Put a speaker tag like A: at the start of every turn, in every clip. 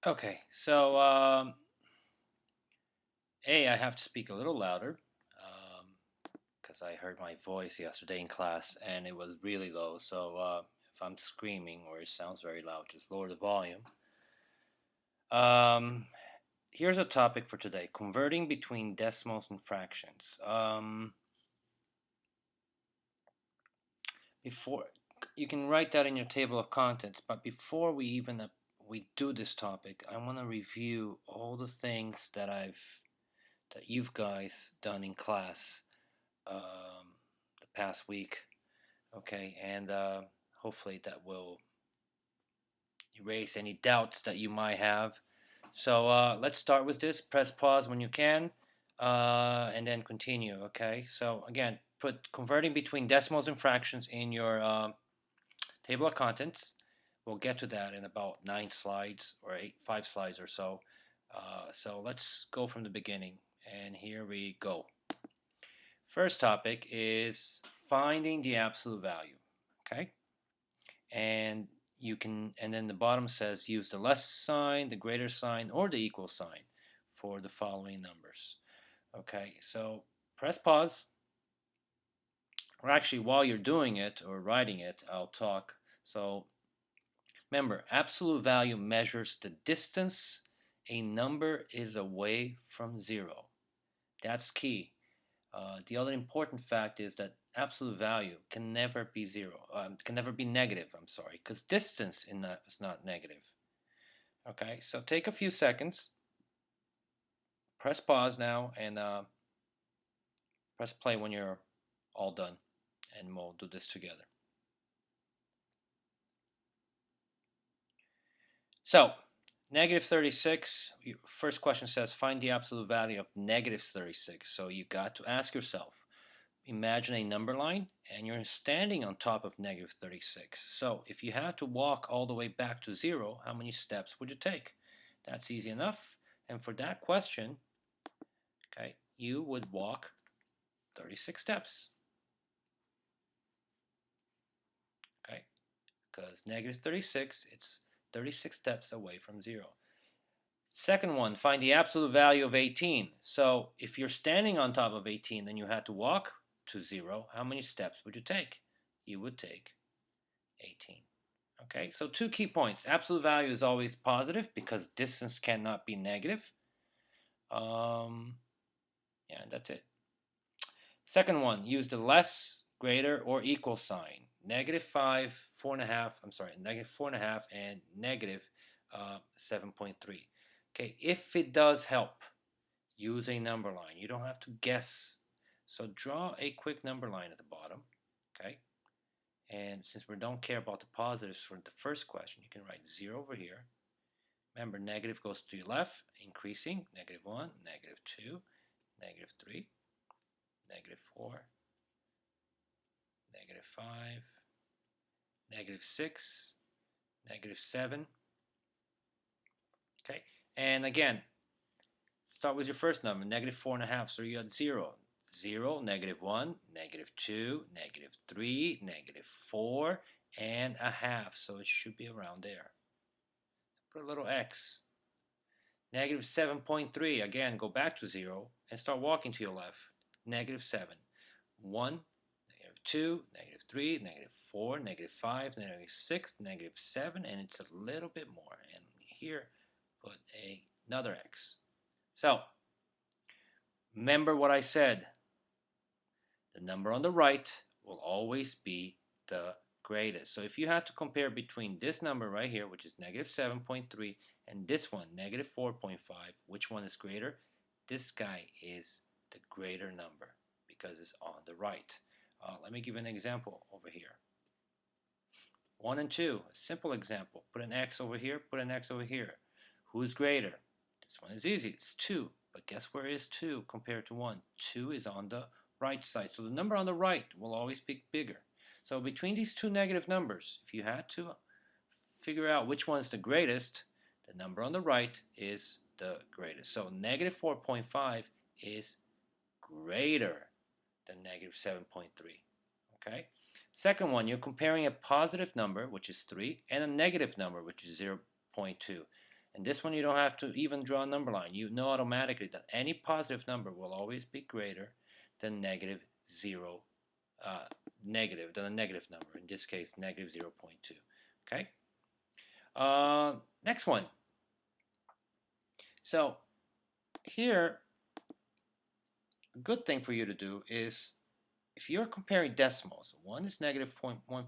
A: Okay, so I have to speak a little louder because I heard my voice yesterday in class and it was really low. So if I'm screaming or it sounds very loud, just lower the volume. Um, Here's a topic for today: converting between decimals and fractions. Before you can write that in your table of contents, but before we do this topic, I want to review all the things that you've guys done in class the past week. Okay, and hopefully that will erase any doubts that you might have. So let's start with this. Press pause when you can, and then continue. Okay. So again, put converting between decimals and fractions in your table of contents. We'll get to that in about 9 slides or 5 slides or so. So let's go from the beginning, and here we go. First topic is finding the absolute value. Okay, and and then the bottom says use the less sign, the greater sign, or the equal sign for the following numbers. Okay, so press pause. Or actually, while you're doing it or writing it, I'll talk. So remember, absolute value measures the distance a number is away from zero. That's key. The other important fact is that absolute value can never be zero, can never be negative, I'm sorry, because distance in that is not negative. Okay, so take a few seconds, press pause now, and press play when you're all done, and we'll do this together. So, negative 36, first question says find the absolute value of negative 36. So you got to ask yourself, imagine a number line and you're standing on top of negative 36. So if you had to walk all the way back to zero, how many steps would you take? That's easy enough. And for that question, okay, you would walk 36 steps. Okay, because negative 36, it's 36 steps away from zero. Second one, find the absolute value of 18. So if you're standing on top of 18, then you had to walk to zero. How many steps would you take? You would take 18. Okay, so two key points. Absolute value is always positive because distance cannot be negative. Yeah, that's it. Second one, use the less, greater, or equal sign. Negative 5, 4.5, I'm sorry, negative 4.5 and negative 7.3. Okay, if it does help, use a number line. You don't have to guess. So draw a quick number line at the bottom. Okay, and since we don't care about the positives for the first question, you can write 0 over here. Remember, negative goes to your left, increasing, negative 1, negative 2, negative 3, negative 4, negative 5, negative 6, negative 7. Okay, and again, start with your first number, negative 4.5, so you got 0. 0, negative 1, negative 2, negative 3, negative 4, and a half, so it should be around there. Put a little x. Negative 7.3, again, go back to 0 and start walking to your left. Negative 7. 1, negative 2, negative 3, negative 4, negative 5, negative 6, negative 7, and it's a little bit more. And here, put another x. So, remember what I said. The number on the right will always be the greatest. So if you have to compare between this number right here, which is negative 7.3, and this one, negative 4.5, which one is greater? This guy is the greater number because it's on the right. Let me give you an example over here. 1 and 2, a simple example. Put an x over here, put an x over here. Who's greater? This one is easy, it's 2. But guess where is 2 compared to 1? 2 is on the right side. So the number on the right will always be bigger. So between these two negative numbers, if you had to figure out which one's the greatest, the number on the right is the greatest. So negative 4.5 is greater than negative 7.3. Okay? Second one, you're comparing a positive number, which is 3, and a negative number, which is 0.2. And this one you don't have to even draw a number line. You know automatically that any positive number will always be greater than negative 0, negative than a negative number. In this case, negative 0.2. Okay. Next one. So here, a good thing for you to do is if you're comparing decimals, one is negative 1.4.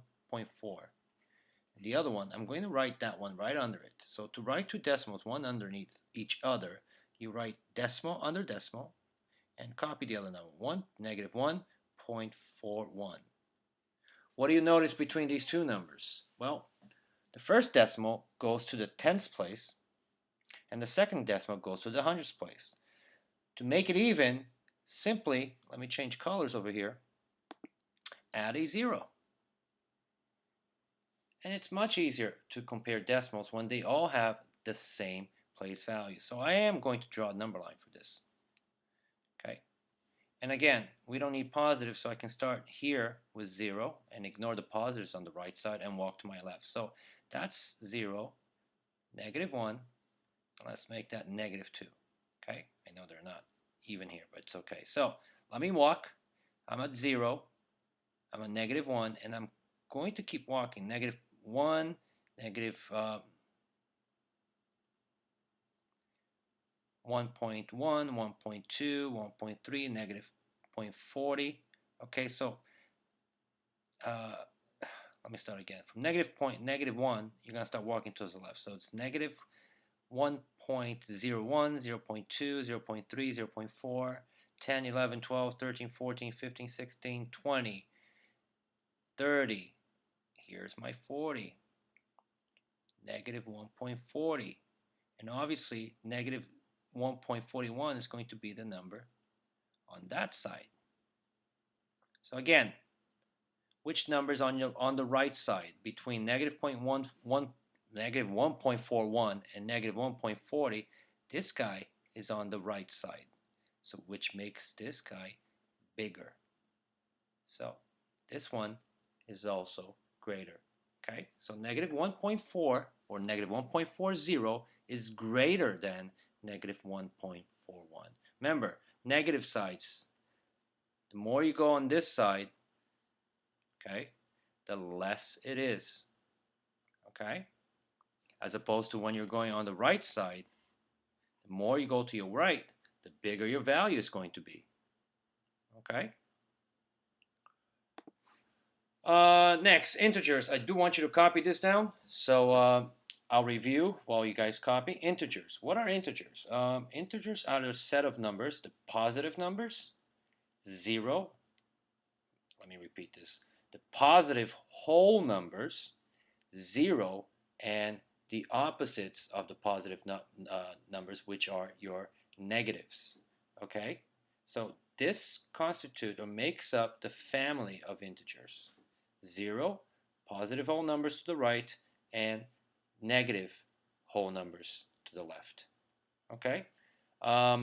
A: The other one, I'm going to write that one right under it. So to write two decimals, one underneath each other, you write decimal under decimal and copy the other number, negative 1.41. What do you notice between these two numbers? Well, the first decimal goes to the tenths place and the second decimal goes to the hundredths place. To make it even, simply, let me change colors over here, add a 0. And it's much easier to compare decimals when they all have the same place value. So I am going to draw a number line for this. Okay. And again, we don't need positives, so I can start here with 0 and ignore the positives on the right side and walk to my left. So that's 0, negative 1. Let's make that negative 2. Okay. I know they're not even here, but it's okay. So let me walk. I'm at 0. I'm at negative 1, and I'm going to keep walking. Negative 1, negative 1.1, 1.2, 1.3, negative 0.40. Okay, so let me start again. From negative 1, you're going to start walking towards the left. So it's negative 1.01, 0.2, 0.3, 0.4, 10, 11, 12, 13, 14, 15, 16, 20, 30. Here's my 40. Negative 1.40. And obviously, negative 1.41 is going to be the number on that side. So again, which number is on the right side between negative 1.41 and negative 1.40? This guy is on the right side. So which makes this guy bigger. So this one is also greater. Okay, so negative 1.4 or negative 1.40 is greater than negative 1.41. Remember, negative sides, the more you go on this side, okay, the less it is. Okay, as opposed to when you're going on the right side, the more you go to your right, the bigger your value is going to be. Okay. Next, integers. I do want you to copy this down. So I'll review while you guys copy. Integers. What are integers? Integers are a set of numbers, the positive numbers, 0. Let me repeat this. The positive whole numbers, 0, and the opposites of the positive numbers, which are your negatives. Okay? So this constitutes or makes up the family of integers. 0, positive whole numbers to the right, and negative whole numbers to the left. Okay?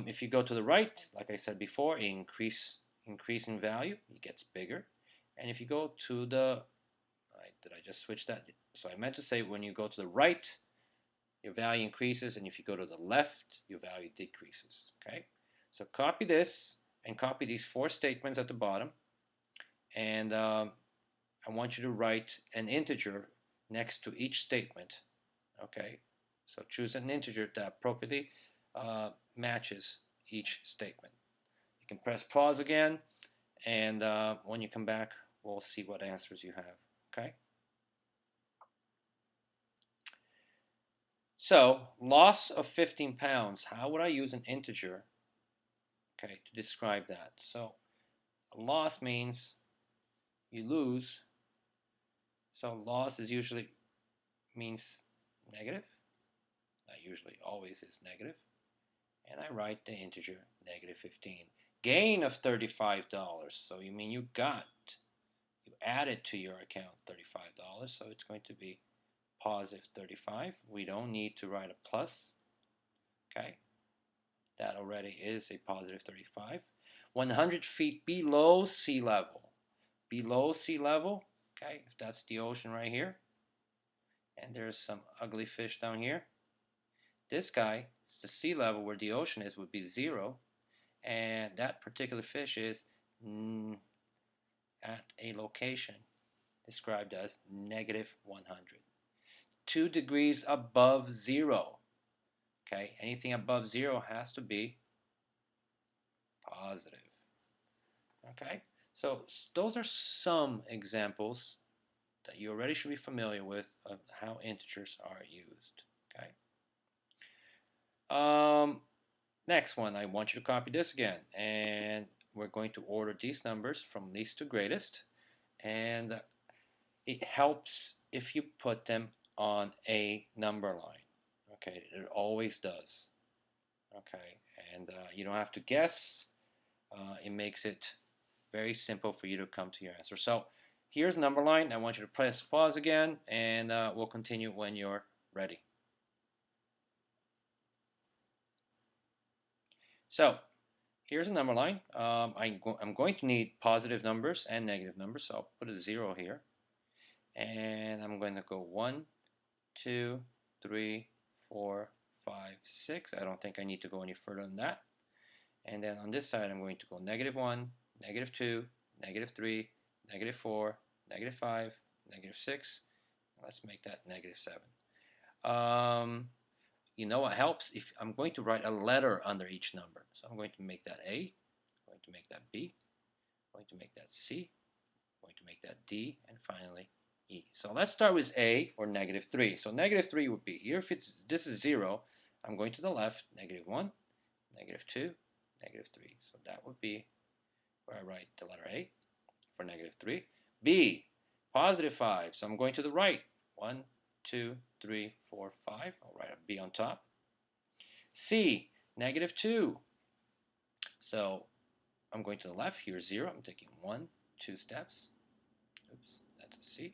A: If you go to the right, like I said before, increase in value, it gets bigger. And if you go to the, did I just switch that? So I meant to say when you go to the right, your value increases, and if you go to the left, your value decreases. Okay? So copy this and copy these 4 statements at the bottom, and I want you to write an integer next to each statement. Okay, so choose an integer that appropriately matches each statement. You can press pause again, and when you come back, we'll see what answers you have. Okay. So, loss of 15 pounds. How would I use an integer, okay, to describe that? So, a loss means you lose. So loss is usually means negative. Not usually, always is negative. And I write the integer negative 15. Gain of $35. So you mean you added to your account $35. So it's going to be positive 35. We don't need to write a plus. Okay. That already is a positive 35. 100 feet below sea level. Below sea level. Okay, if that's the ocean right here, and there's some ugly fish down here, This guy, the sea level where the ocean is, would be 0, and that particular fish is at a location described as negative 100. 2 degrees above 0. Okay, anything above 0 has to be positive. Okay, so those are some examples that you already should be familiar with of how integers are used. Okay. Next one, I want you to copy this again, and we're going to order these numbers from least to greatest, and it helps if you put them on a number line. Okay, it always does. Okay, and you don't have to guess. It makes it very simple for you to come to your answer. So here's number line. I want you to press pause again, and we'll continue when you're ready. So here's a number line. I'm going to need positive numbers and negative numbers, so I'll put a 0 here. And I'm going to go 1, 2, 3, 4, 5, 6. I don't think I need to go any further than that. And then on this side, I'm going to go negative 1, negative 2, negative 3, negative 4, negative 5, negative 6. Let's make that negative 7. You know what helps? If I'm going to write a letter under each number. So I'm going to make that A, I'm going to make that B, I'm going to make that C, I'm going to make that D, and finally E. So let's start with A, or negative 3. So negative 3 would be here. If this is 0, I'm going to the left, negative 1, negative 2, negative 3. So that would be where I write the letter A for negative 3. B, positive 5. So I'm going to the right. 1, 2, 3, 4, 5. I'll write a B on top. C, negative 2. So I'm going to the left. Here's 0. I'm taking 1, 2 steps. Oops, that's a C.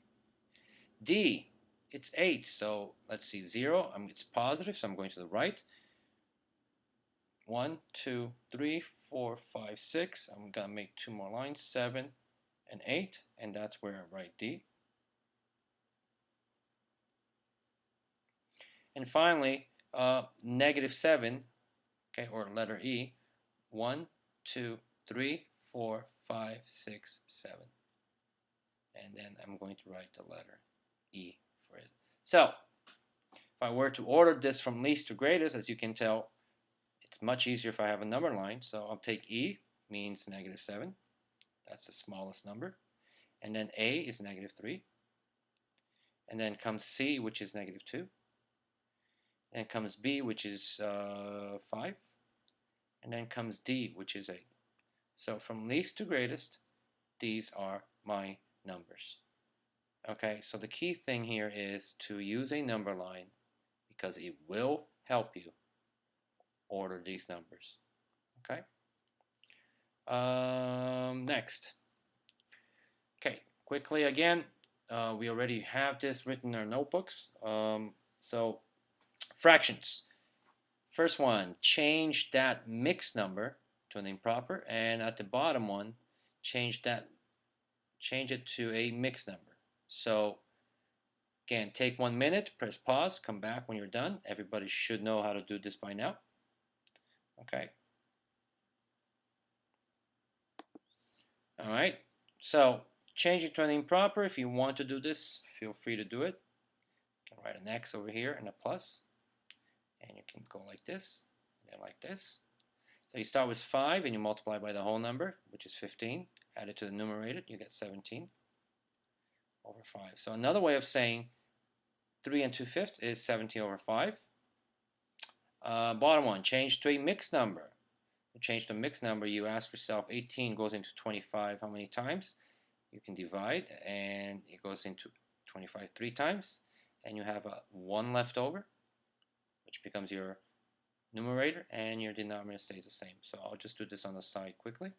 A: D, it's 8. So let's see, 0. It's positive, so I'm going to the right. 1, 2, 3, 4, 5, 6. I'm going to make 2 more lines, 7 and 8, and that's where I write D. And finally, negative 7, okay, or letter E. 1, 2, 3, 4, 5, 6, 7. And then I'm going to write the letter E for it. So, if I were to order this from least to greatest, as you can tell, it's much easier if I have a number line. So I'll take E, means negative 7. That's the smallest number. And then A is negative 3. And then comes C, which is negative 2. And comes B, which is 5. And then comes D, which is 8. So from least to greatest, these are my numbers. Okay, so the key thing here is to use a number line because it will help you order these numbers. Okay. Next. Okay, quickly again, we already have this written in our notebooks. So fractions. First one, change that mixed number to an improper, and at the bottom one, change it to a mixed number. So again, take 1 minute, press pause, come back when you're done. Everybody should know how to do this by now. Okay. All right. So change it to an improper. If you want to do this, feel free to do it. You can write an X over here and a plus. And you can go like this, and then like this. So you start with 5 and you multiply by the whole number, which is 15. Add it to the numerator, you get 17 over 5. So another way of saying 3 and 2/5 is 17 over 5. Bottom one, change to a mixed number. To change to a mixed number, you ask yourself, 18 goes into 25 how many times? You can divide, and it goes into 25 3 times, and you have a 1 left over, which becomes your numerator, and your denominator stays the same. So I'll just do this on the side quickly.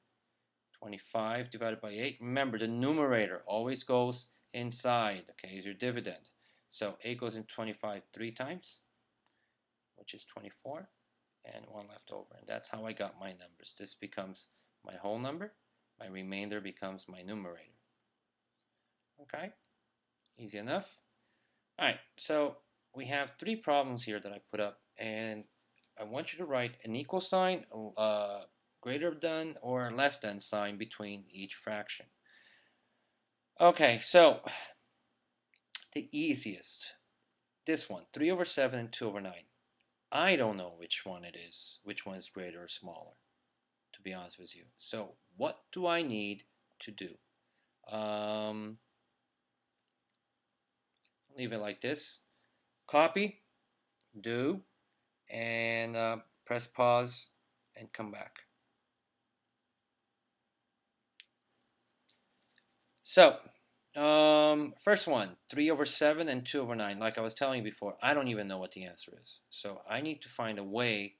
A: 25 divided by 8. Remember, the numerator always goes inside, okay, is your dividend. So 8 goes into 25 3 times, which is 24, and 1 left over. And that's how I got my numbers. This becomes my whole number. My remainder becomes my numerator. Okay? Easy enough. All right, so we have three problems here that I put up, and I want you to write an equal sign, greater than or less than sign between each fraction. Okay, so the easiest, this one, 3 over 7 and 2 over 9. I don't know which one it is, which one is greater or smaller, to be honest with you. So what do I need to do? Leave it like this. Copy, do, and press pause and come back. So, first one, 3 over 7 and 2 over 9. Like I was telling you before, I don't even know what the answer is. So I need to find a way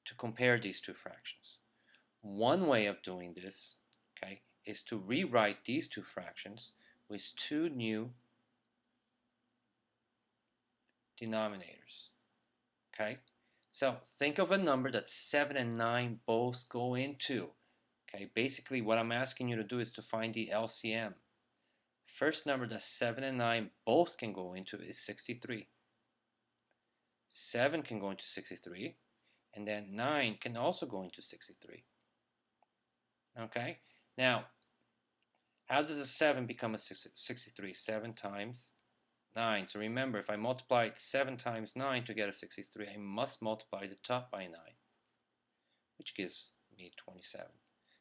A: to compare these two fractions. One way of doing this, okay, is to rewrite these two fractions with two new denominators. Okay, so think of a number that 7 and 9 both go into. Okay, basically what I'm asking you to do is to find the LCM. First number that 7 and 9 both can go into is 63. 7 can go into 63, and then 9 can also go into 63. Okay, now how does a 7 become a 63? 7 times 9. So remember, if I multiply 7 times 9 to get a 63, I must multiply the top by 9, which gives me 27.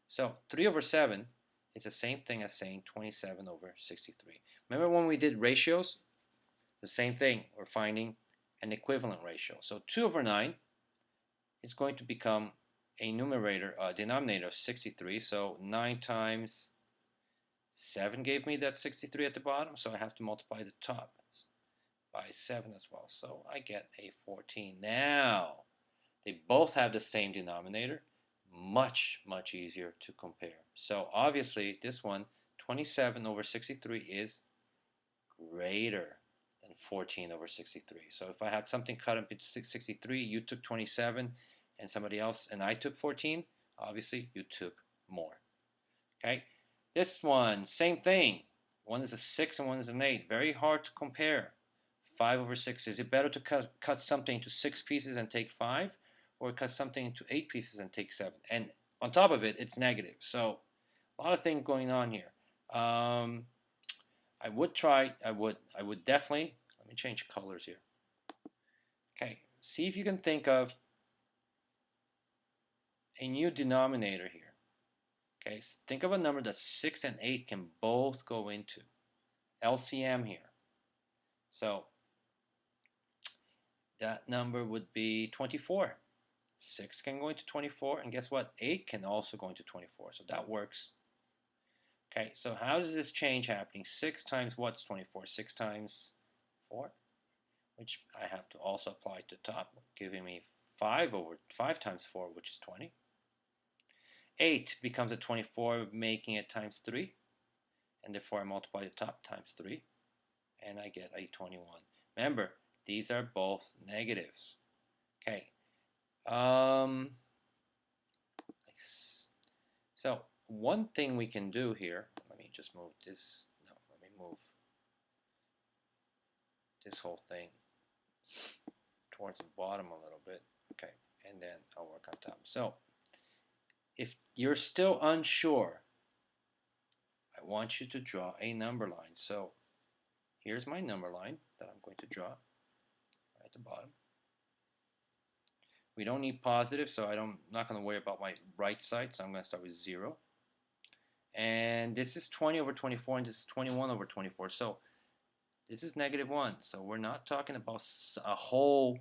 A: So 3 over 7 is the same thing as saying 27 over 63. Remember when we did ratios? The same thing. We're finding an equivalent ratio. So 2 over 9 is going to become a denominator of 63. So 9 times 7 gave me that 63 at the bottom, so I have to multiply the top by 7 as well. So I get a 14. Now, they both have the same denominator. Much, much easier to compare. So obviously, this one, 27 over 63 is greater than 14 over 63. So if I had something cut up into 63, you took 27, and somebody else, and I took 14, obviously you took more. Okay, this one, same thing. One is a 6 and one is an 8. Very hard to compare. 5 over 6. Is it better to cut something into 6 pieces and take 5, or cut something into 8 pieces and take 7? And on top of it, it's negative. So a lot of things going on here. I would definitely, let me change colors here. Okay, see if you can think of a new denominator here. Okay, think of a number that 6 and 8 can both go into. LCM here. So that number would be 24. 6 can go into 24, and guess what? 8 can also go into 24, so that works. Okay, so how does this change happening? 6 times what's 24? 6 times 4, which I have to also apply to the top, giving me 5 times 4, which is 20. 8 becomes a 24, making it times 3, and therefore I multiply the top times 3, and I get a 21. Remember, these are both negatives. Okay. So one thing we can do here, let me just move this, no, let me move this whole thing towards the bottom a little bit. Okay, and then I'll work on top. So if you're still unsure, I want you to draw a number line. So here's my number line that I'm going to draw right at the bottom. We don't need positive, so I'm not going to worry about my right side, so I'm going to start with 0. And this is 20 over 24, and this is 21 over 24. So this is negative 1. So we're not talking about a whole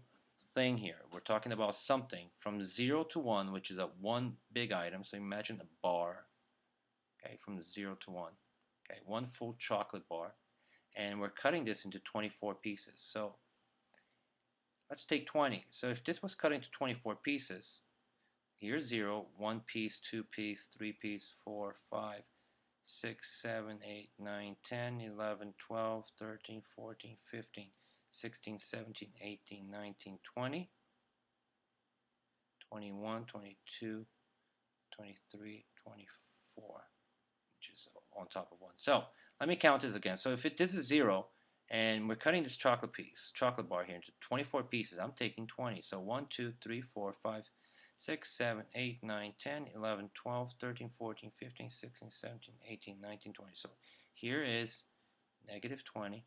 A: thing here. We're talking about something from 0 to 1, which is a one big item. So imagine a bar, okay, from 0 to 1. Okay, one full chocolate bar. And we're cutting this into 24 pieces. So let's take 20. So if this was cut into 24 pieces, here's 0, 1 piece, 2 piece, 3 piece, 4, 5, 6, 7, 8, 9, 10, 11, 12, 13, 14, 15, 16, 17, 18, 19, 20, 21, 22, 23, 24, which is on top of 1. So let me count this again. So if this is 0, And we're cutting this chocolate bar here into 24 pieces. I'm taking 20. So 1, 2, 3, 4, 5, 6, 7, 8, 9, 10, 11, 12, 13, 14, 15, 16, 17, 18, 19, 20. So here is negative 20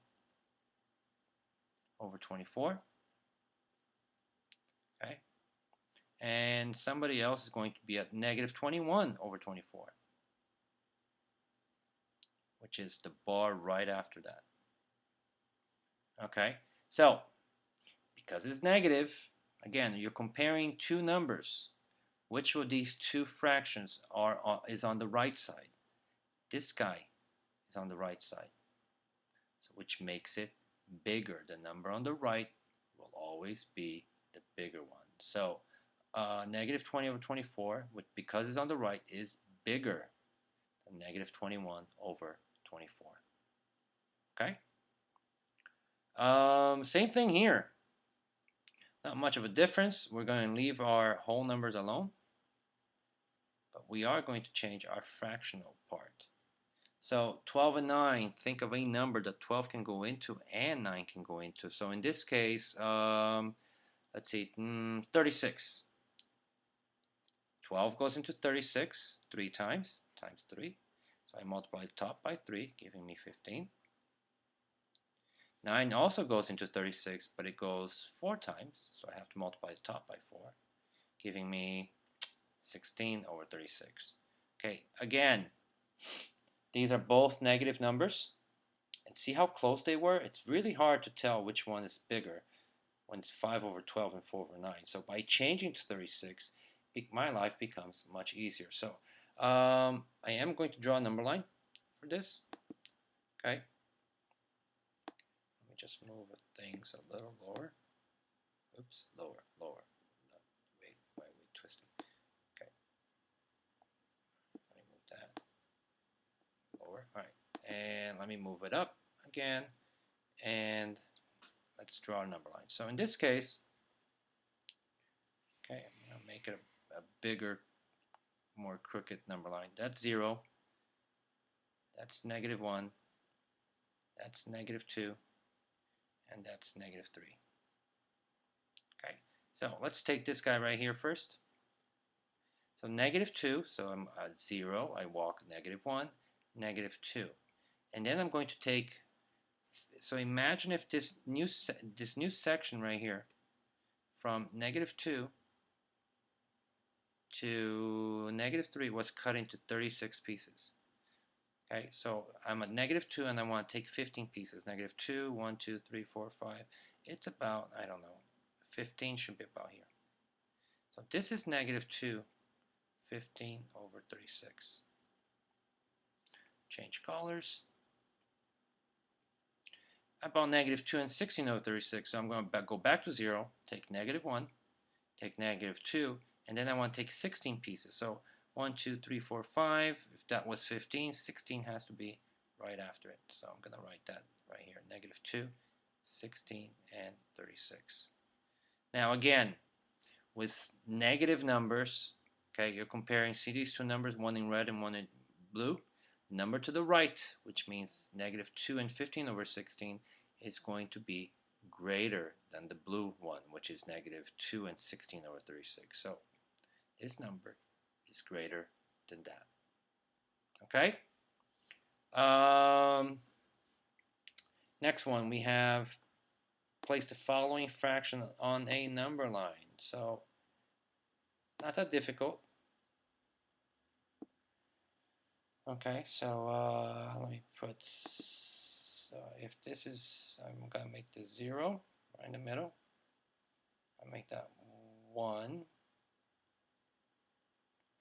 A: over 24. Okay. And somebody else is going to be at negative 21 over 24, which is the bar right after that. Okay. So because it's negative, again, you're comparing two numbers. Which of these two fractions is on the right side? This guy is on the right side, so which makes it bigger. The number on the right will always be the bigger one. So negative 20 over 24, which, because it's on the right, is bigger than negative 21 over 24. Okay? Same thing here. Not much of a difference. We're going to leave our whole numbers alone, but we are going to change our fractional part. So 12 and 9, think of a number that 12 can go into and 9 can go into. So in this case, let's see, 36. 12 goes into 36 3 times, times 3. So I multiply the top by 3, giving me 15. 9 also goes into 36, but it goes 4 times, so I have to multiply the top by 4, giving me 16 over 36. Okay, again, these are both negative numbers. And see how close they were? It's really hard to tell which one is bigger when it's 5 over 12 and 4 over 9. So by changing to 36, my life becomes much easier. So I am going to draw a number line for this. Okay. Let me just move things a little lower. Oops, lower, lower. No, wait, why are we twisting? Okay. Let me move that lower. All right. And let me move it up again. And let's draw a number line. So in this case, okay, I'm going to make it a bigger, more crooked number line. That's 0. That's negative 1. That's negative 2. And that's negative 3. Okay, so let's take this guy right here first. So negative 2, so I'm at 0. I walk negative 1, negative 2. And then I'm going to take, so imagine if this new section right here from negative 2 to negative 3 was cut into 36 pieces. Okay, so I'm at negative 2 and I want to take 15 pieces. Negative 2, 1, 2, 3, 4, 5. It's about, I don't know, 15 should be about here. So this is negative 2, 15 over 36. Change colors. About negative 2 and 16 over 36. So I'm going to go back to 0, take negative 1, take negative 2, and then I want to take 16 pieces. So 1, 2, 3, 4, 5. If that was 15, 16 has to be right after it. So I'm going to write that right here. Negative 2, 16, and 36. Now again, with negative numbers, okay, you're comparing, see these two numbers, one in red and one in blue? The number to the right, which means negative 2 and 15 over 16, is going to be greater than the blue one, which is negative 2 and 16 over 36. So this number is greater than that. Okay? Next one, we have place the following fraction on a number line. So not that difficult. Okay, so let me put, so if this is, I'm going to make this 0 right in the middle. I'll make that 1.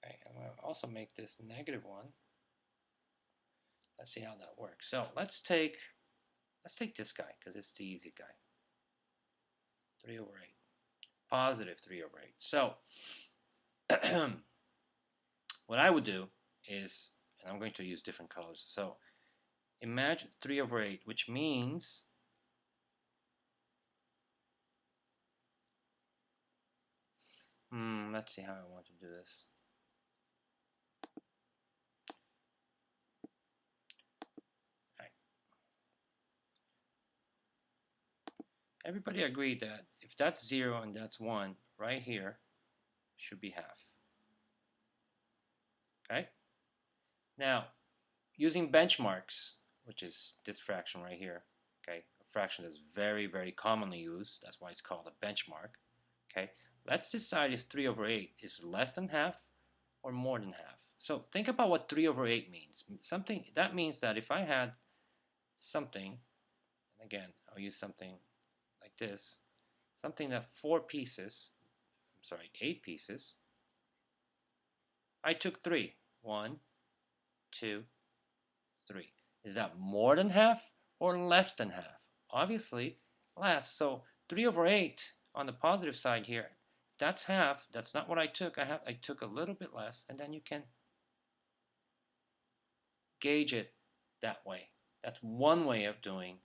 A: Okay, I'm going to also make this negative 1. Let's see how that works. So let's take this guy because it's the easy guy. 3 over 8. Positive 3 over 8. So what I would do is, and I'm going to use different colors. So imagine 3 over 8, which means let's see how I want to do this. Right. everybody agreed that if that's 0 and that's 1, right here should be half. Okay? Now, using benchmarks, which is this fraction right here, okay, a fraction that's very, very commonly used, that's why it's called a benchmark, okay, let's decide if 3 over 8 is less than half or more than half. So think about what 3 over 8 means. Something that means that if I had something, and again, I'll use something like this, something that 8 pieces, I took 3. 1, 2, 3. Is that more than half or less than half? Obviously, less. So 3 over 8 on the positive side here, that's half. That's not what I took. I took a little bit less, and then you can gauge it that way. That's one way of doing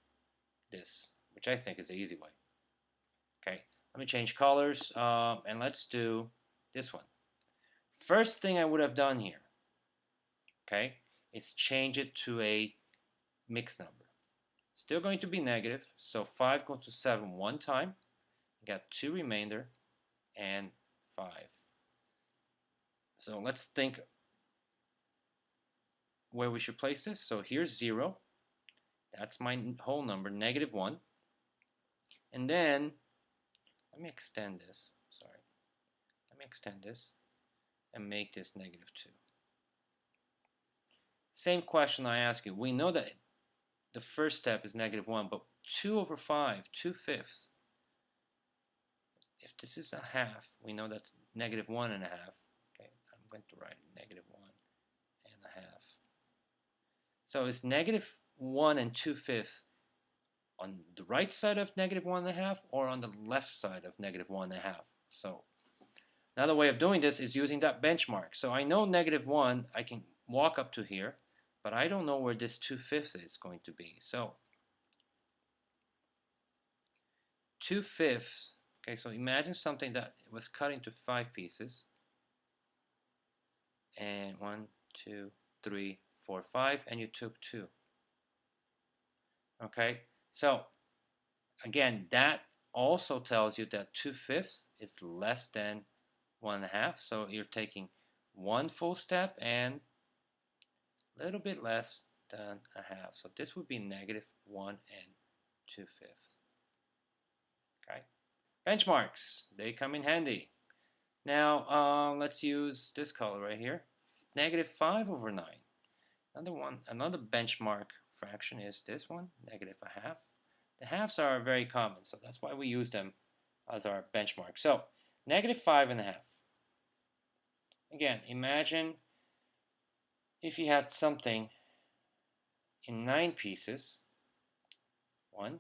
A: this, which I think is the easy way. Okay, let me change colors, and let's do this one. First thing I would have done here, okay, is change it to a mixed number. Still going to be negative, so 5 goes to 7 one time. You got 2 remainder and 5. So let's think where we should place this. So here's 0. That's my whole number, negative 1. And then, let me extend this. Sorry. Let me extend this and make this negative 2. Same question I ask you. We know that the first step is negative 1, but 2 over 5, 2/5. If this is a half, we know that's negative 1 and a half. Okay, I'm going to write negative 1 and a half. So it's negative 1 and 2/5 on the right side of negative 1 and a half or on the left side of negative 1 and a half. So another way of doing this is using that benchmark. So I know negative 1, I can walk up to here, but I don't know where this 2/5 is going to be. So 2/5, okay, so imagine something that was cut into 5 pieces. And 1, 2, 3, 4, 5, and you took 2. Okay, so again, that also tells you that 2/5 is less than 1 and a half. So you're taking 1 full step and a little bit less than a half. So this would be negative 1 and 2/5. Okay, benchmarks, they come in handy. Now let's use this color right here, negative 5 over 9. Another benchmark fraction is this one, negative a half. The halves are very common, so that's why we use them as our benchmark. So negative 5 and a half. Again, imagine if you had something in 9 pieces. 1,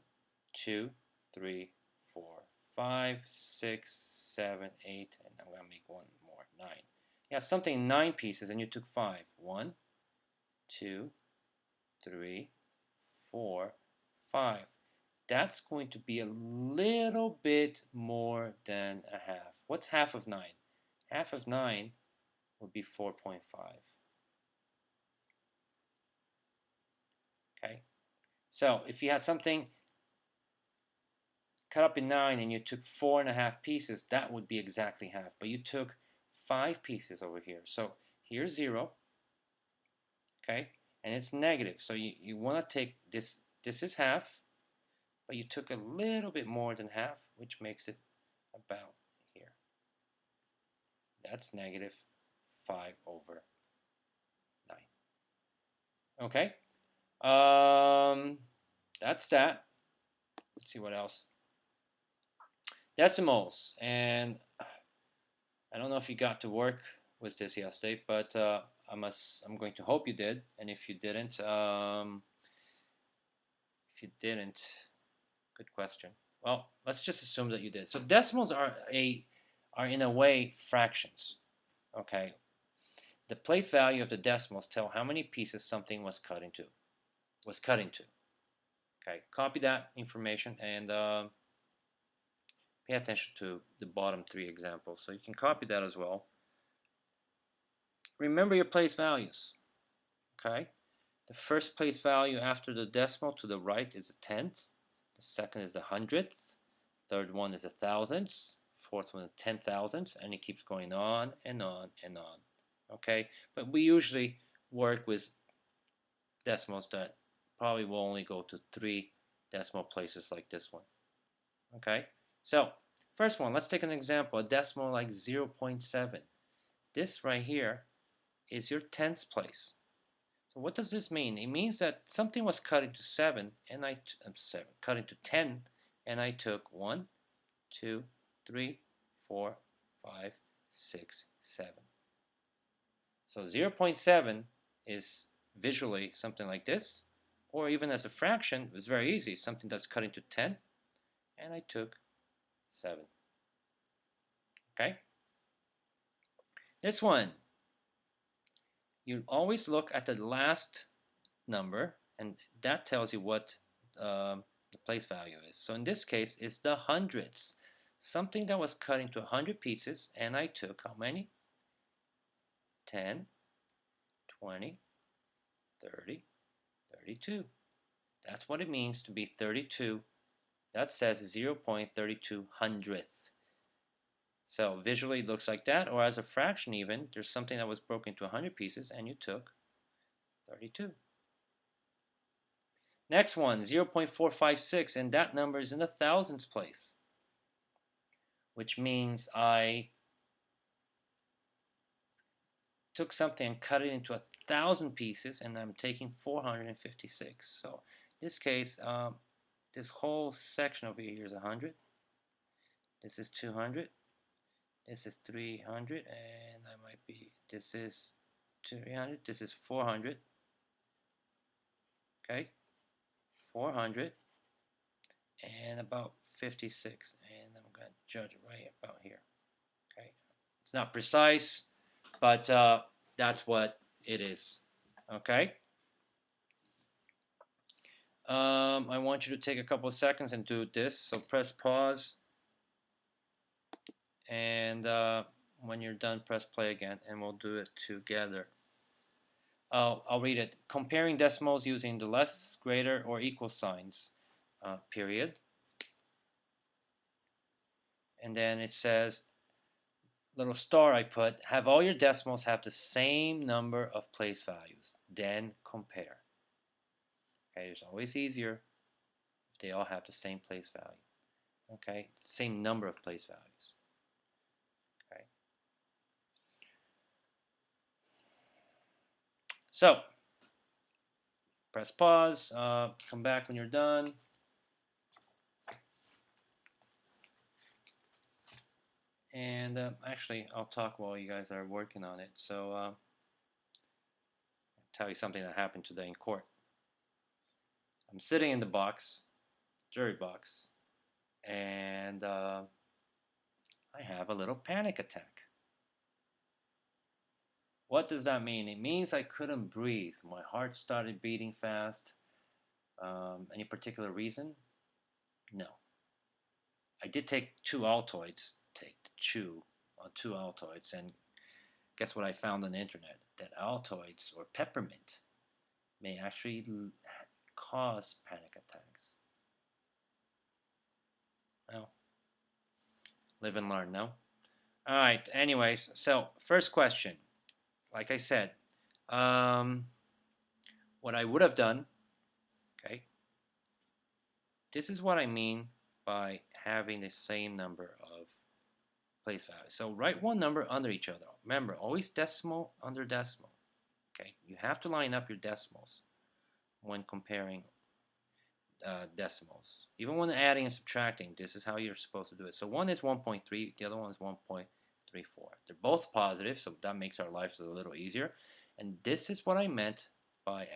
A: 2, 3, 4, 5, 6, 7, 8, and I'm going to make one more, 9. You have something in 9 pieces and you took 5. 1, 2, 3, 4, 5. That's going to be a little bit more than a half. What's half of 9? Half of 9 would be 4.5. Okay? So if you had something cut up in 9 and you took 4.5 pieces, that would be exactly half. But you took 5 pieces over here. So here's 0. Okay? And it's negative. So you want to take this. This is half. But you took a little bit more than half, which makes it about here. That's negative 5 over 9. Okay? That's that. Let's see what else. Decimals. And I don't know if you got to work with this yesterday, but I'm going to hope you did. And if you didn't, good question. Well, let's just assume that you did. So decimals are in a way fractions. Okay. The place value of the decimals tell how many pieces something was cut into. Okay. Copy that information and pay attention to the bottom 3 examples. So you can copy that as well. Remember your place values. Okay. The first place value after the decimal to the right is a tenth. The second is the hundredth. Third one is a thousandths. Fourth one is 10,000ths, and it keeps going on and on and on. Okay, but we usually work with decimals that probably will only go to 3 decimal places like this one. Okay, so first one, let's take an example, a decimal like 0.7. This right here is your 10th place. So what does this mean? It means that something was cut into 7 and cut into 10, and I took 1, 2, 3, 4, 5, 6, 7. So 0.7 is visually something like this, or even as a fraction, it's very easy, something that's cut into 10, and I took 7. Okay? This one, you always look at the last number, and that tells you what the place value is. So in this case, it's the hundredths. Something that was cut into 100 pieces, and I took how many? 10, 20, 30, 32. That's what it means to be 32. That says 0.32 hundredth. So visually it looks like that, or as a fraction even, there's something that was broken into 100 pieces and you took 32. Next one, 0.456, and that number is in the thousands place, which means I took something and cut it into 1,000 pieces, and I'm taking 456. So in this case, this whole section over here is 100. This is 200. This is 300, and I might be, this is 300, this is 400, okay, 400, and about 56, and I'm going to judge it right about here, okay. It's not precise, but that's what it is, okay. I want you to take a couple of seconds and do this, so press pause, and when you're done, press play again, and we'll do it together. I'll read it. Comparing decimals using the less, greater, or equal signs, period. And then it says, little star I put, have all your decimals have the same number of place values. Then compare. Okay, it's always easier if they all have the same place value. Okay, same number of place values. Okay. So, press pause, come back when you're done. And actually, I'll talk while you guys are working on it. So, I'll tell you something that happened today in court. I'm sitting in the box, jury box, and I have a little panic attack. What does that mean? It means I couldn't breathe. My heart started beating fast. Any particular reason? No. I did take 2 Altoids, chew on 2 Altoids, and guess what I found on the internet? That Altoids or peppermint may actually cause panic attacks. Well, live and learn, no? All right, anyways, so first question. Like I said, what I would have done, okay, this is what I mean by having the same number of place values. So write one number under each other. Remember, always decimal under decimal. Okay, you have to line up your decimals when comparing decimals. Even when adding and subtracting, this is how you're supposed to do it. So one is 1.3, the other one is 1.34. They're both positive, so that makes our lives a little easier. And this is what I meant by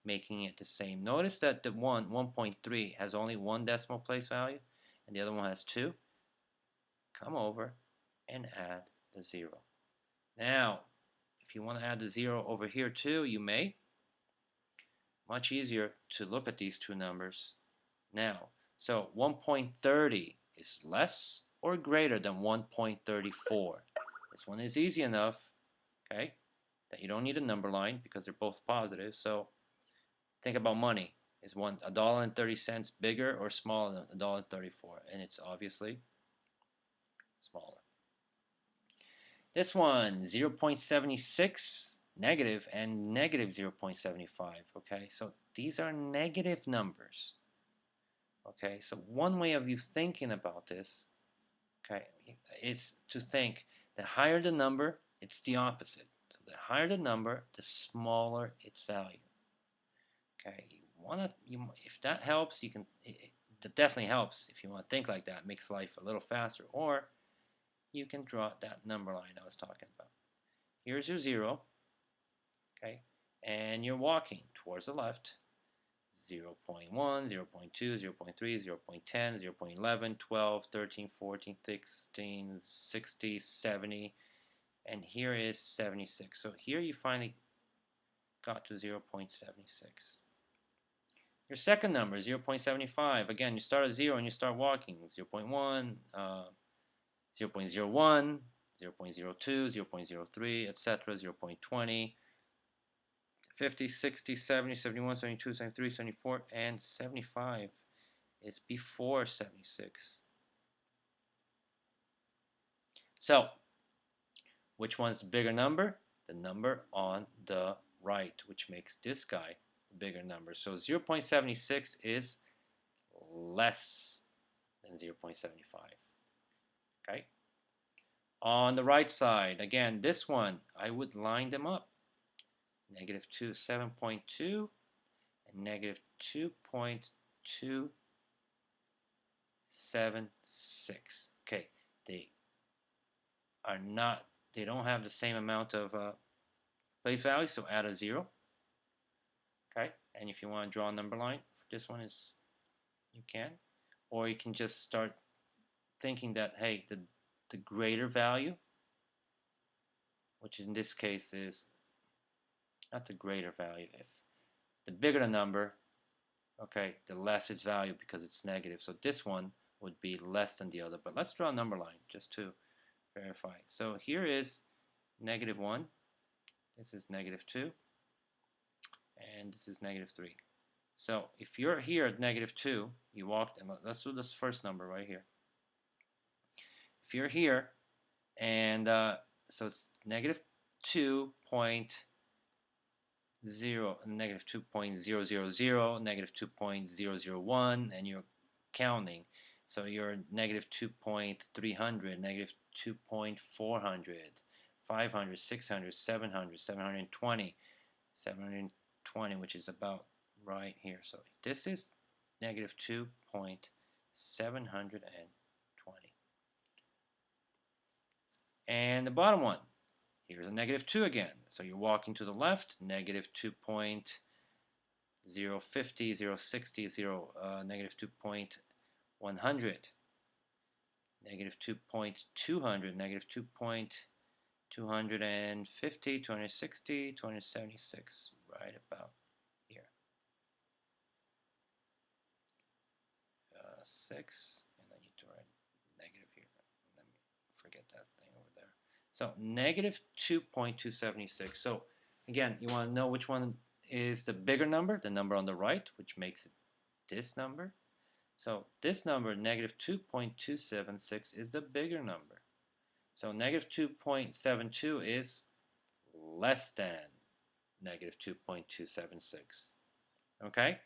A: making it the same. Notice that the 1.3, has only one decimal place value, and the other one has 2. Come over and add the 0. Now, if you want to add the 0 over here too, you may. Much easier to look at these two numbers now. So 1.30 is less or greater than 1.34. This one is easy enough, okay, that you don't need a number line because they're both positive. So think about money. Is $1.30 bigger or smaller than $1.34? And it's obviously smaller. This one, 0.76 negative and negative 0.75. Okay, so these are negative numbers. Okay, so one way of you thinking about this, okay, is to think the higher the number, it's the opposite. So the higher the number, the smaller its value. Okay, if that helps, you can. That definitely helps if you want to think like that. It makes life a little faster. Or you can draw that number line I was talking about. Here's your 0. Okay, and you're walking towards the left. 0.1, 0.2, 0.3, 0.10, 0.11, 12, 13, 14, 16, 60, 70, and here is 76. So here you finally got to 0.76. Your second number, 0.75. Again, you start at 0 and you start walking. 0.1, 0.01, 0.02, 0.03, etc., 0.20, 50, 60, 70, 71, 72, 73, 74, and 75 is before 76. So, which one's the bigger number? The number on the right, which makes this guy the bigger number. So 0.76 is less than 0.75. Okay? On the right side, again, this one, I would line them up. Negative 7.2 and negative 2.276. Okay, they don't have the same amount of place value, so add a 0. Okay, and if you want to draw a number line for this one, you can, or you can just start thinking that, hey, the greater value, which in this case is not the greater value, if the bigger the number, okay, the less its value because it's negative. So this one would be less than the other. But let's draw a number line just to verify. So here is negative 1. This is negative 2. And this is negative 3. So if you're here at negative 2, you walked, and let's do this first number right here. If you're here, and so it's negative 2.0, negative 2.000, negative 2.001, and you're counting. So you're negative 2.300, negative 2.400, 500, 600, 700, 720, 720, which is about right here. So this is negative 2.720. And the bottom one, here's a negative 2 again. So you're walking to the left, negative 2.050, 0.60, negative 2.100, negative 2.200, negative 2.250, 260, 276, right about here. 6, and I need to write negative here. Let me forget that thing over there. So negative 2.276. So again, you want to know which one is the bigger number, the number on the right, which makes it this number. So this number, negative 2.276, is the bigger number. So negative 2.72 is less than negative 2.276. Okay?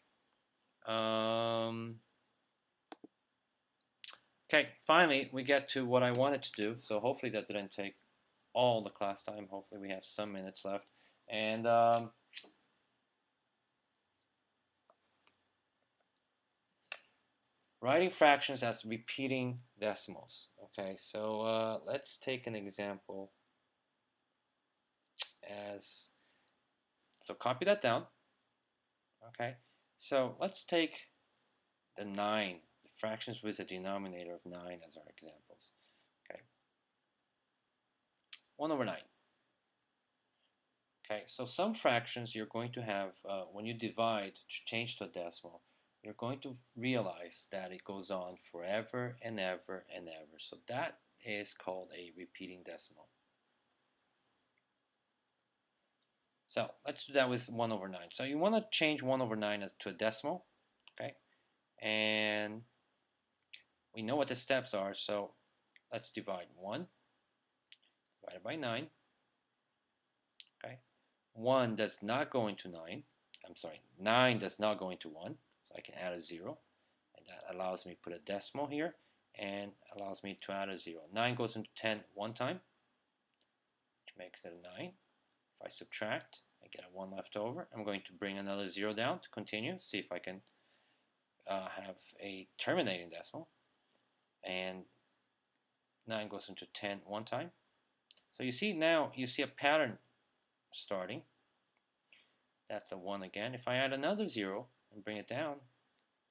A: Okay, finally, we get to what I wanted to do. So hopefully that didn't take all the class time. Hopefully we have some minutes left. And writing fractions as repeating decimals. Okay, so let's take an example so copy that down. Okay, so let's take the 9, the fractions with a denominator of 9 as our examples. Okay, 1 over 9. Okay, so some fractions you're going to have, when you divide to change to a decimal, you're going to realize that it goes on forever and ever and ever. So that is called a repeating decimal. So let's do that with 1 over 9. So you want to change 1 over 9 to a decimal. Okay, and we know what the steps are, so let's divide 1 divided by 9. Okay, 1 does not go into 9. I'm sorry, 9 does not go into 1, so I can add a 0, and that allows me to put a decimal here and allows me to add a 0. 9 goes into 10 one time, which makes it a 9. If I subtract, I get a 1 left over. I'm going to bring another 0 down to continue, see if I can have a terminating decimal. And 9 goes into 10 one time. So you see now, you see a pattern starting. That's a 1 again. If I add another 0 and bring it down,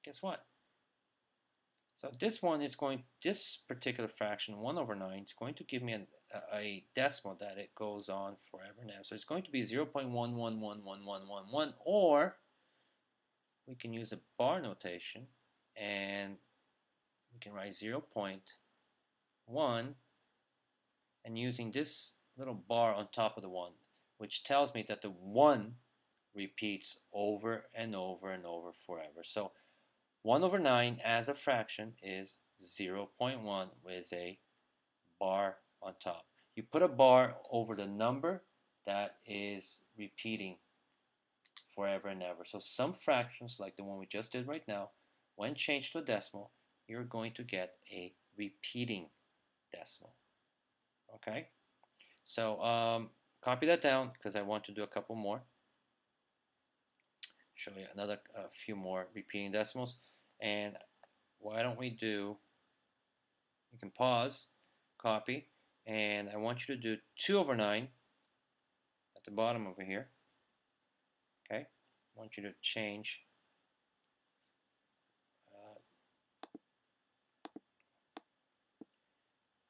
A: guess what? So this one is going, this particular fraction, 1 over 9, is going to give me a decimal that it goes on forever now. So it's going to be 0.111111, or we can use a bar notation and we can write 0.1 and using this little bar on top of the 1, which tells me that the 1 repeats over and over and over forever. So 1 over 9 as a fraction is 0.1 with a bar on top. You put a bar over the number that is repeating forever and ever. So some fractions, like the one we just did right now, when changed to a decimal, you're going to get a repeating decimal. Okay? So copy that down because I want to do a couple more. Show you another few more repeating decimals. And why don't we do, you can pause, copy, and I want you to do 2 over 9 at the bottom over here. Okay? I want you to change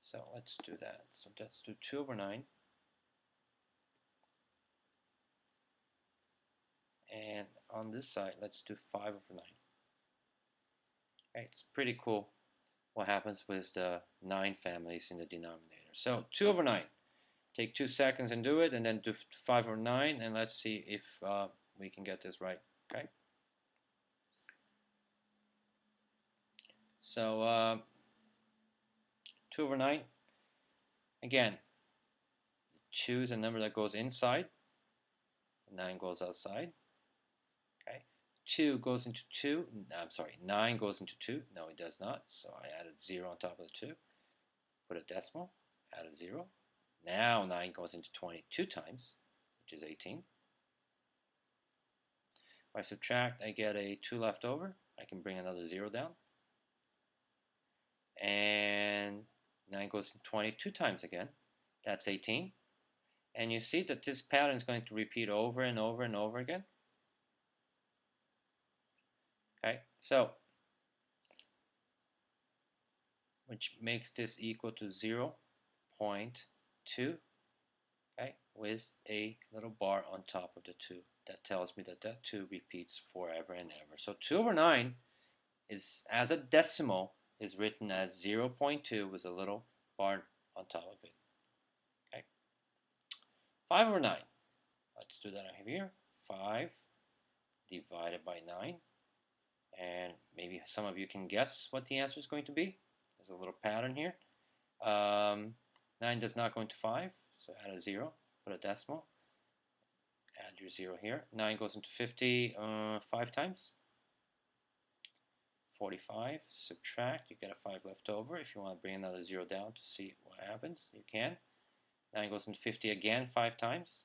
A: so let's do that. So let's do 2 over 9. And on this side, let's do 5 over 9. Okay, it's pretty cool what happens with the 9 families in the denominator. So 2 over 9. Take 2 seconds and do it, and then do 5 over 9, and let's see if we can get this right. Okay. So 2 over 9. Again, 2 is a number that goes inside. 9 goes outside. Okay. 2 goes into 2. I'm sorry, 9 goes into 2. No, it does not. So I added 0 on top of the 2. Put a decimal. Add a 0. Now 9 goes into 22 times, which is 18. If I subtract, I get a 2 left over. I can bring another 0 down. And 9 goes into 22 times again. That's 18. And you see that this pattern is going to repeat over and over and over again. Okay, so which makes this equal to 0.2, okay, with a little bar on top of the 2. That tells me that that 2 repeats forever and ever. So 2 over 9 is, as a decimal, is written as 0.2 with a little bar on top of it. Okay. 5 over 9. Let's do that over here. 5 divided by 9. And maybe some of you can guess what the answer is going to be. There's a little pattern here. 9 does not go into 5, so add a 0, put a decimal. Add your 0 here. 9 goes into 50 5 times. 45. Subtract. You get a 5 left over. If you want to bring another 0 down to see what happens, you can. 9 goes into 50 again 5 times.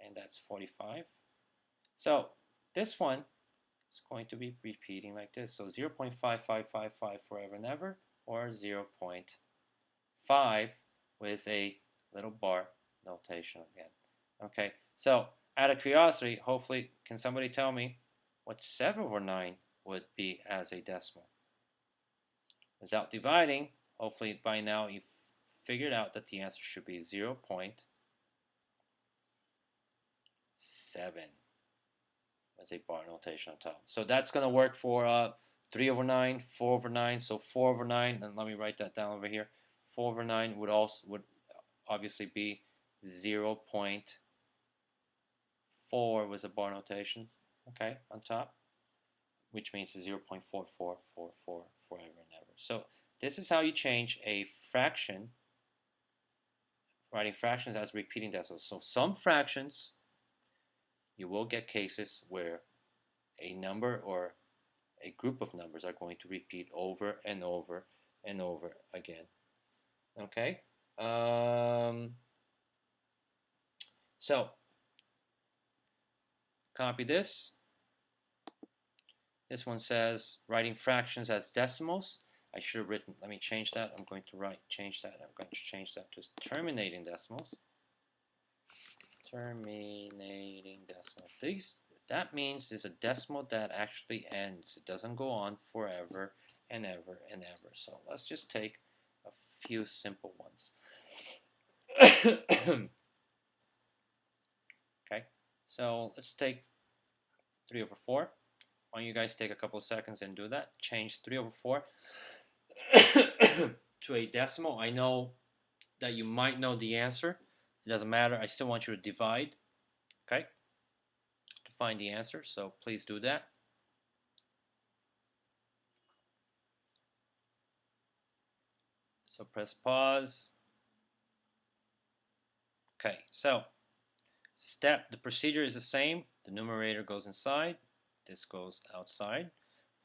A: And that's 45. So this one is going to be repeating like this. So 0.5555 forever and ever, or 0.5 with a little bar notation again. Okay, so out of curiosity, hopefully, can somebody tell me what 7 over 9 would be as a decimal? Without dividing, hopefully by now you've figured out that the answer should be 0.7 with a bar notation on top. So that's going to work for 3 over 9, 4 over 9. So 4 over 9, and let me write that down over here. 4 over 9 would obviously be 0.4 with a bar notation, okay, on top. which means 0.4444 forever and ever. So this is how you change a fraction, writing fractions as repeating decimals. So some fractions, you will get cases where a number or a group of numbers are going to repeat over and over and over again. Okay? So copy this. This one says writing fractions as decimals. I should have written, let me change that. I'm going to change that to terminating decimals. Terminating decimals. That means it's a decimal that actually ends. It doesn't go on forever and ever and ever. So let's just take a few simple ones. Okay, so let's take 3 over 4. Why don't you guys take a couple of seconds and do that? Change 3 over 4 to a decimal. I know that you might know the answer. It doesn't matter. I still want you to divide, okay, to find the answer. So please do that. So press pause. Okay, so the procedure is the same. The numerator goes inside. This goes outside.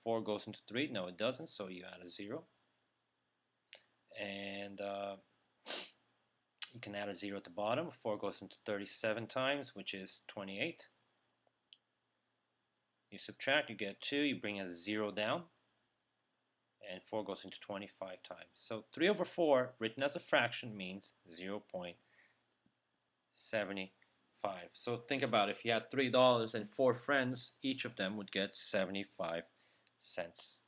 A: 4 goes into 3. No, it doesn't, so you add a 0. And you can add a 0 at the bottom. 4 goes into 37 times, which is 28. You subtract, you get 2. You bring a 0 down. And 4 goes into 25 times. So 3 over 4, written as a fraction, means 0.75. So think about it. If you had $3 and 4 friends, each of them would get 75 cents.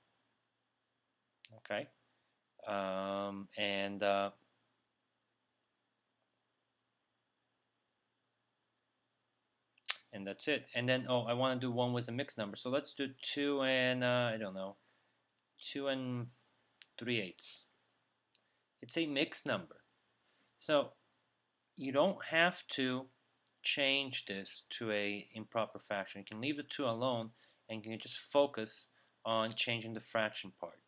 A: Okay? And that's it. And then, I want to do one with a mixed number. So let's do 2 and, I don't know, 2 and 3/8. It's a mixed number. So you don't have to change this to a improper fraction. You can leave the 2 alone and you can just focus on changing the fraction part.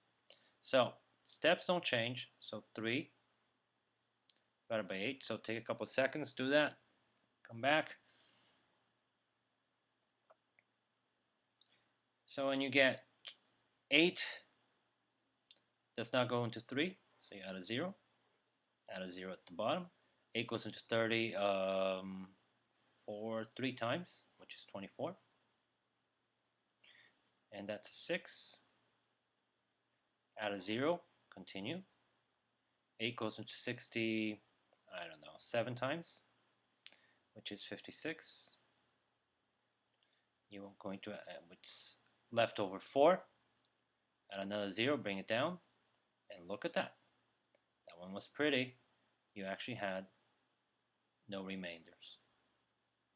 A: So steps don't change. So 3 divided by 8. So take a couple of seconds, do that. Come back. So when you get 8, does not go into 3. So you add a 0. Add a 0 at the bottom. 8 goes into 30 3 times, which is 24. And that's a 6. Add a 0. Continue. 8 goes into 60, I don't know, 7 times, which is 56. You're going to, which left over 4. Add another 0, bring it down, and look at that. That one was pretty. You actually had no remainders.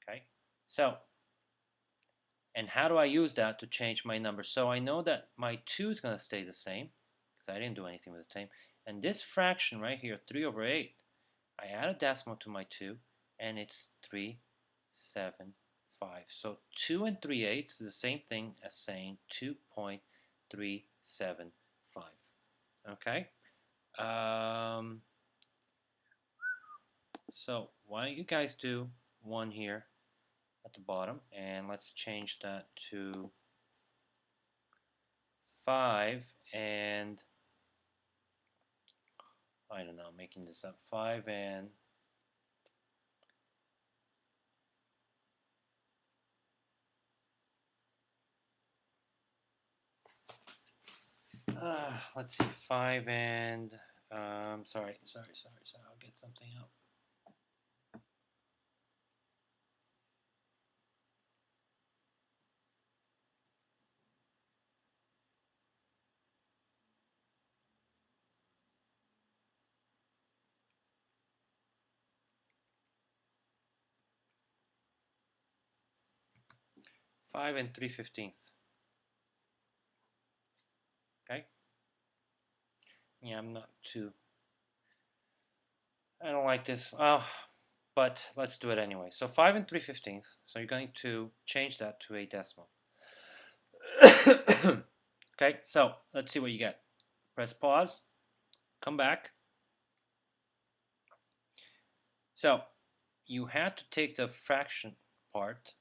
A: Okay, so, and how do I use that to change my number? So I know that my 2 is going to stay the same, because I didn't do anything with the same. And this fraction right here, 3 over 8, I add a decimal to my 2, and it's 375. So 2 and 3/8 is the same thing as saying 2.375. Okay? So why don't you guys do 1 here at the bottom, and let's change that to 5, and I don't know, making this up, 5 and let's see, 5 and sorry, I'll get something up. Five and 3/15. Okay. Yeah, I'm not too. I don't like this. But let's do it anyway. So 5 and 3/15. So you're going to change that to a decimal. Okay, so let's see what you get. Press pause, come back. So you had to take the fraction part.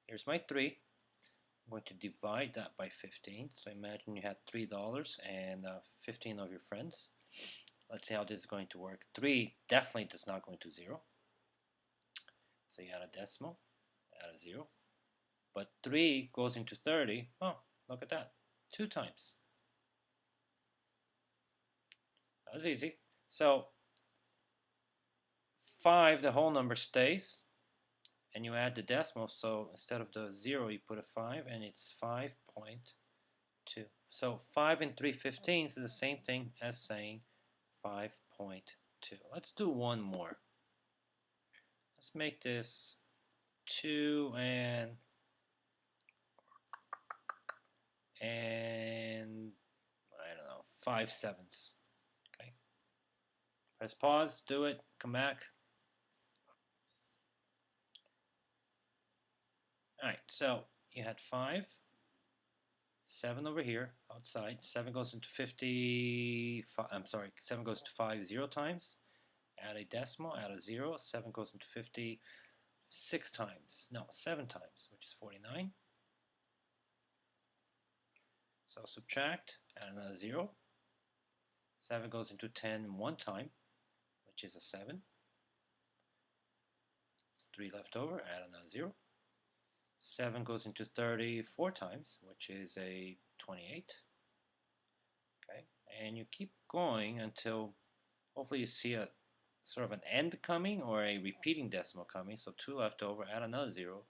A: Here's my 3. I'm going to divide that by 15. So imagine you had $3 and 15 of your friends. Let's see how this is going to work. 3 definitely does not go into 0. So you add a decimal, add a 0. But 3 goes into 30. Oh, look at that. 2 times. That was easy. So 5, the whole number stays. And you add the decimal. So instead of the 0, you put a 5. And it's 5.2. So 5 and 3/15 is the same thing as saying 5.2. Let's do one more. Let's make this 2 and I don't know, 5/7. Okay. Press pause, do it, come back. Alright, so you had 5, 7 over here, outside. 7 goes into 50, I'm sorry, 7 goes into 5 0 times. Add a decimal, add a 0. 7 goes into 50 6 times. No, 7 times, which is 49. So subtract, add another 0. 7 goes into 10 one time, which is a 7. It's 3 left over, add another 0. 7 goes into 30 4 times, which is a 28. Okay, and you keep going until hopefully you see a sort of an end coming or a repeating decimal coming. So 2 left over, add another 0.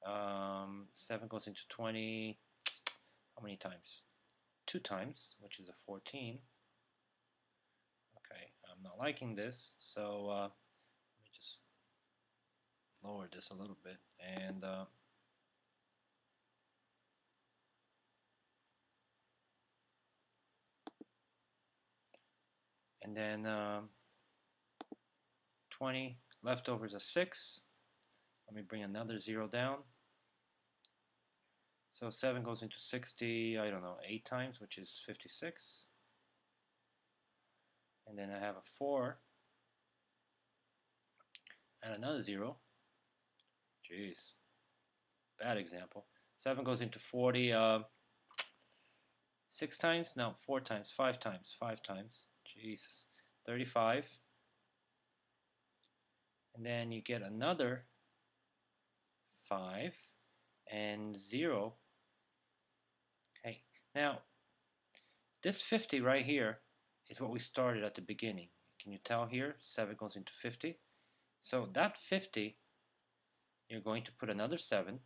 A: 7 goes into 20. How many times? 2 times, which is a 14. Okay, I'm not liking this, so let me just lower this a little bit. And then 20 leftovers a 6. Let me bring another 0 down. So 7 goes into 60, I don't know, 8 times, which is 56. And then I have a 4 and another 0. Jeez, bad example. 7 goes into 40, 6 times? No, 4 times, 5 times, 5 times. Jesus, 35. And then you get another 5 and 0. Okay, now this 50 right here is what we started at the beginning. Can you tell here? 7 goes into 50. So that 50, you're going to put another 7.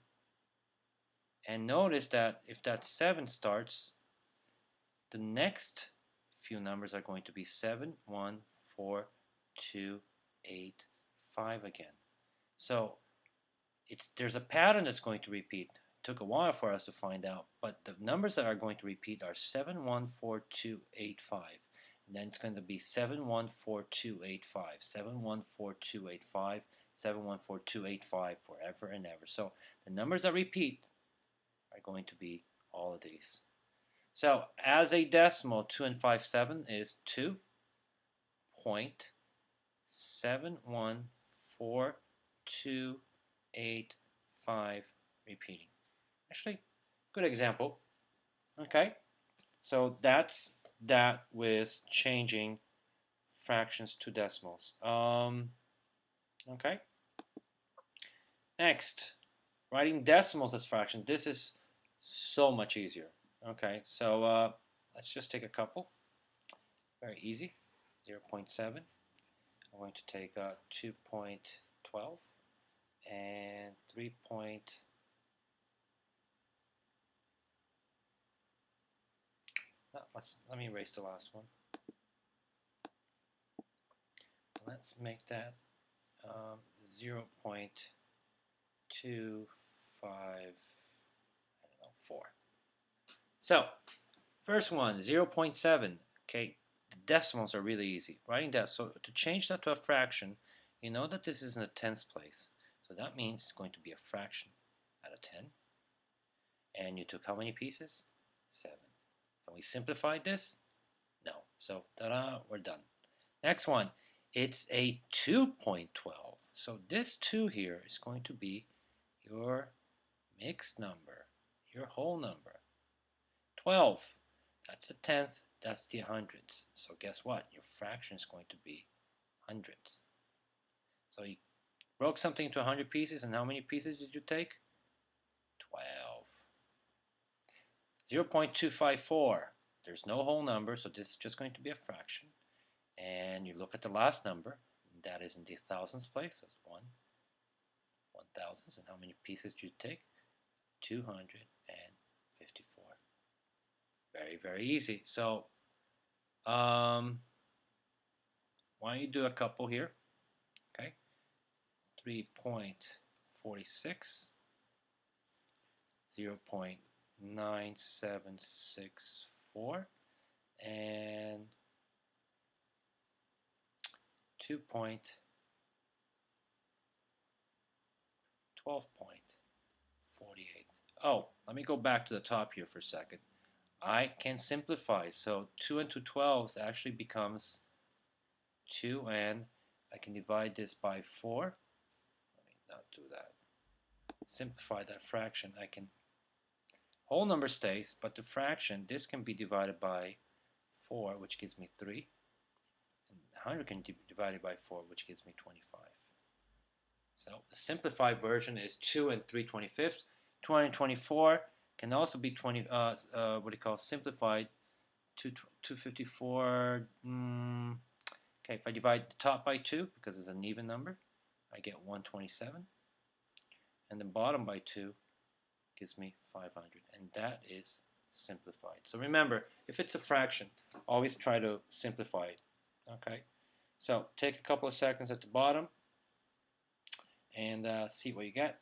A: And notice that if that 7 starts, the next few numbers are going to be 7, 1, 4, 2, 8, 5 again. So there's a pattern that's going to repeat. It took a while for us to find out, but the numbers that are going to repeat are 7, 1, 4, 2, 8, 5. And then it's going to be 7, 1, 4, 2, 8, 5, 7, 1, 4, 2, 8, 5, 7, 1, 4, 2, 8, 5 forever and ever. So the numbers that repeat are going to be all of these. So as a decimal, 2 and 5 7 is 2.71428 repeating. Actually, good example. Okay, so that's that with changing fractions to decimals. Okay. Next, writing decimals as fractions. This is so much easier. Okay, so let's just take a couple. Very easy. 0.7. I'm going to take 2.12 and 3. No, let me erase the last one. Let's make that 0.254. So, first one, 0.7. Okay, the decimals are really easy. Writing that, so to change that to a fraction, you know that this is in the tens place. So that means it's going to be a fraction out of 10. And you took how many pieces? 7. Can we simplify this? No. So, ta-da, we're done. Next one, it's a 2.12. So this 2 here is going to be your mixed number, your whole number. 12, that's a tenth, that's the hundredths. So guess what? Your fraction is going to be hundredths. So you broke something into 100 pieces, and how many pieces did you take? 12. 0.254, there's no whole number, so this is just going to be a fraction. And you look at the last number, that is in the thousandths place, that's 1 thousandths, and how many pieces did you take? 254. Very, very easy. So, why don't you do a couple here? Okay, 3.46, 0.9764, and 12.48. Oh, let me go back to the top here for a second. I can simplify. So 2 and 2 12s actually becomes 2, and I can divide this by 4. Let me not do that. Simplify that fraction. I can, whole number stays, but the fraction, this can be divided by 4, which gives me 3. And 100 can be divided by 4, which gives me 25. So the simplified version is 2 and 3/25. 224 can also be simplified. 254. Okay, if I divide the top by 2, because it's an even number, I get 127. And the bottom by 2 gives me 500. And that is simplified. So remember, if it's a fraction, always try to simplify it. Okay, so take a couple of seconds at the bottom and see what you get.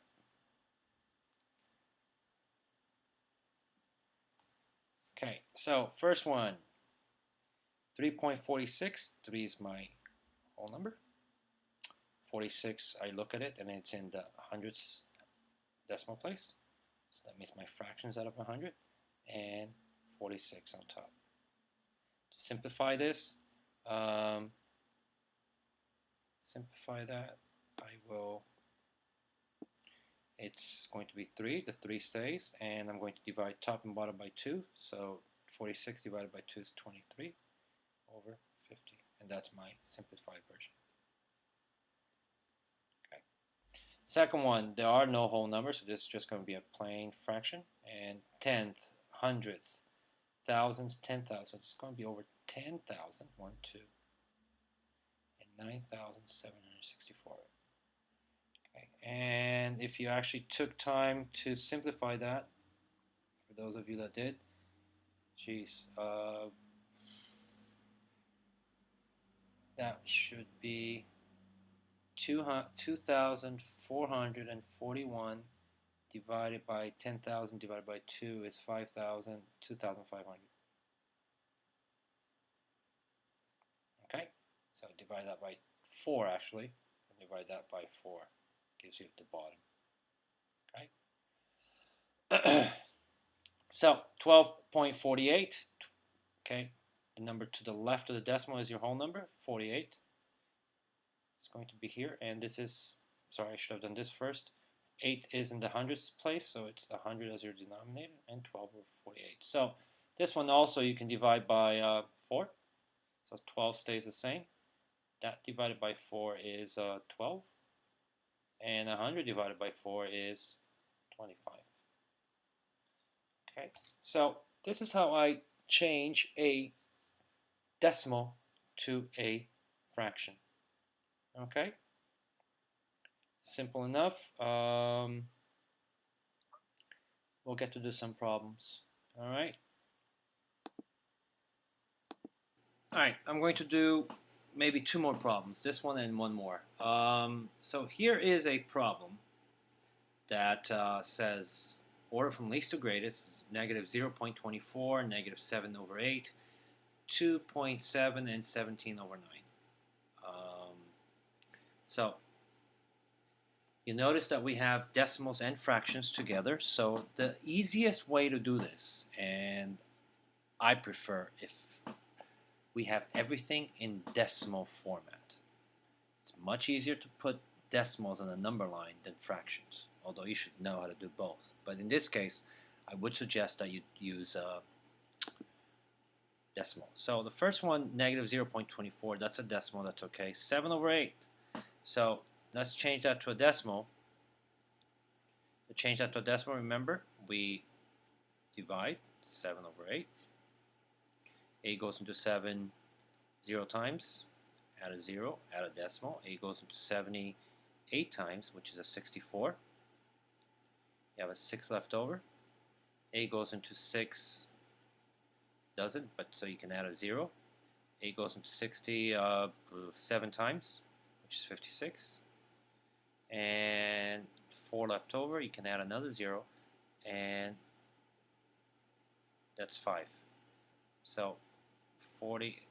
A: Okay, so first one, 3.46. 3 is my whole number. 46, I look at it and it's in the hundredths decimal place. So that means my fractions out of 100, and 46 on top. To simplify this, simplify that, I will, it's going to be 3, the 3 stays, and I'm going to divide top and bottom by 2, so 46 divided by 2 is 23 over 50, and that's my simplified version. Okay. Second one, there are no whole numbers, so this is just going to be a plain fraction, and tenth, hundredths, thousands, 10,000, it's going to be over 10,000, 1, 2, and 9,764. Okay. And if you actually took time to simplify that, for those of you that did, geez, that should be 2,441 divided by 10,000 divided by 2 is 5,000, 2,500. Okay, so divide that by 4 actually, and divide that by 4 gives you the bottom. Okay. So 12.48. Okay, the number to the left of the decimal is your whole number, 48. It's going to be here, and this is, sorry, I should have done this first. 8 is in the hundredths place, so it's 100 as your denominator, and 12 over 48. So this one also you can divide by 4. So 12 stays the same. That divided by 4 is 12. And 100 divided by 4 is 25. Okay, so this is how I change a decimal to a fraction. Okay, simple enough. We'll get to do some problems. All right. All right, I'm going to do maybe 2 more problems, this one and one more. So here is a problem that says order from least to greatest is negative 0.24, negative 7 over 8, 2.7, and 17 over 9. So You notice that we have decimals and fractions together. So the easiest way to do this, and I prefer if we have everything in decimal format. It's much easier to put decimals on a number line than fractions, although you should know how to do both. But in this case, I would suggest that you use decimal. So the first one, negative 0.24, that's a decimal, that's okay. 7 over 8. So let's change that to a decimal. To change that to a decimal, remember, we divide 7 over 8. 8 goes into 7 0 times, add a 0, add a decimal. 8 goes into 78 times, which is a 64. You have a 6 left over. 8 goes into 6, doesn't, but so you can add a 0. 8 goes into 7 times, which is 56. And 4 left over, you can add another 0, and that's 5. So 40,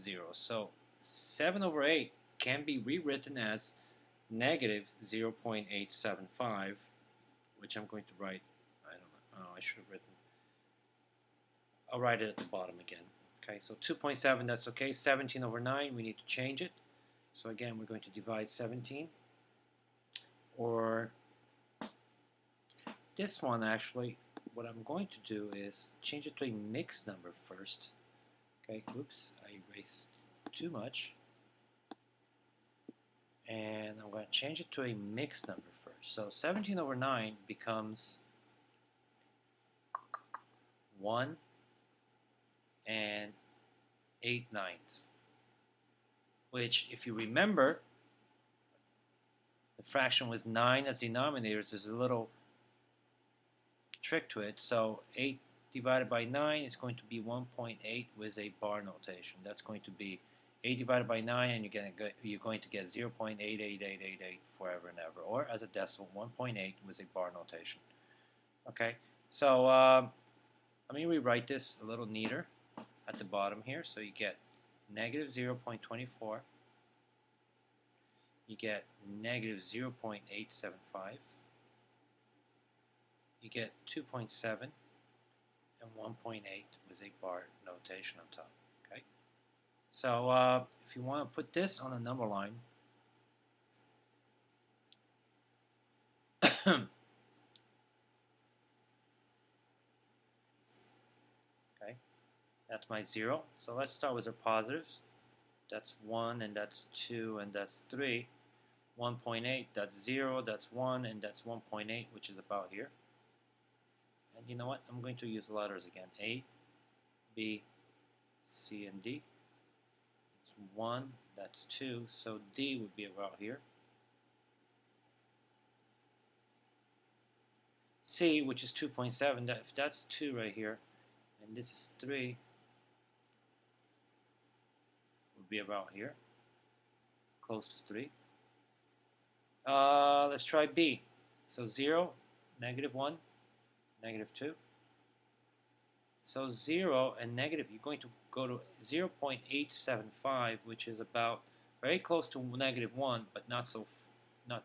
A: 0. So 7 over 8 can be rewritten as negative 0.875, which I'm going to write, I don't know, oh, I should have written, I'll write it at the bottom again. Okay, so 2.7, that's okay. 17 over 9, we need to change it. So again, we're going to divide 17. Or this one, actually, what I'm going to do is change it to a mixed number first. Okay, oops, I erased too much. And I'm going to change it to a mixed number first. So 17 over 9 becomes 1 and 8/9, which, if you remember, the fraction was 9 as denominators. There's a little trick to it. So 8 divided by 9 is going to be 1.8 with a bar notation. That's going to be 8 divided by 9, and you're going to get 0.88888 forever and ever, or as a decimal, 1.8 with a bar notation. Okay, so let me rewrite this a little neater at the bottom here. So you get negative 0.24, you get negative 0.875, you get 2.7, and 1.8 with a bar notation on top. Okay, so if you want to put this on a number line, okay, that's my 0. So let's start with our positives. That's 1, and that's 2, and that's 3. 1.8, that's 0, that's 1, and that's 1.8, which is about here. And you know what? I'm going to use letters again. A, B, C, and D. It's 1, that's 2, so D would be about here. C, which is 2.7, if that's 2 right here, and this is 3, would be about here, close to 3. Let's try B. So 0, negative 1, negative 2. So 0 and negative, you're going to go to 0.875, which is about very close to negative 1, but not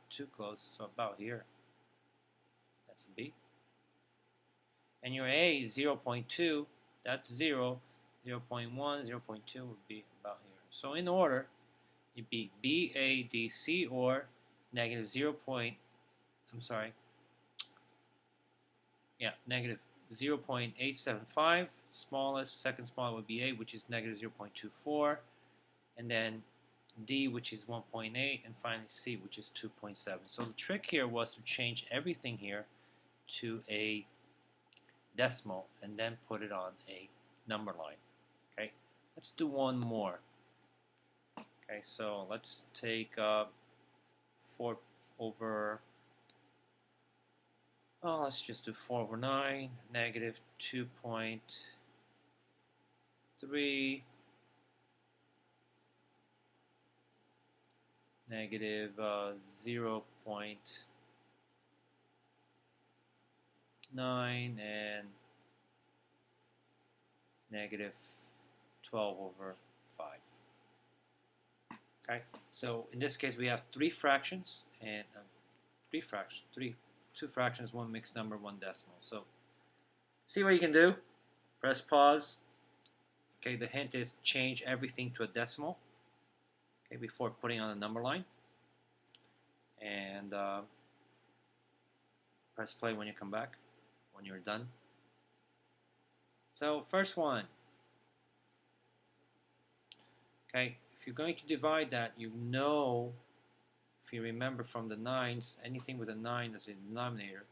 A: too close, so about here. That's a B. And your A is 0.2, that's 0, 0.1, 0.2 would be about here. So in order, it'd be B, A, D, C, or negative 0.875. Smallest, second smallest would be A, which is negative 0.24, and then D, which is 1.8, and finally C, which is 2.7. So the trick here was to change everything here to a decimal and then put it on a number line. Okay, let's do one more. Okay, so let's take 4 over, oh, let's just do 4 over 9, negative 2.3, negative 0.9, and negative 12 over 5. Okay, so in this case we have 3 fractions, and two fractions, one mixed number, one decimal. So see what you can do. Press pause. Okay, the hint is change everything to a decimal. Okay, before putting on a number line. And press play when you come back, when you're done. So first one. Okay, if you're going to divide that, you know, if you remember from the nines, anything with a 9 as a denominator,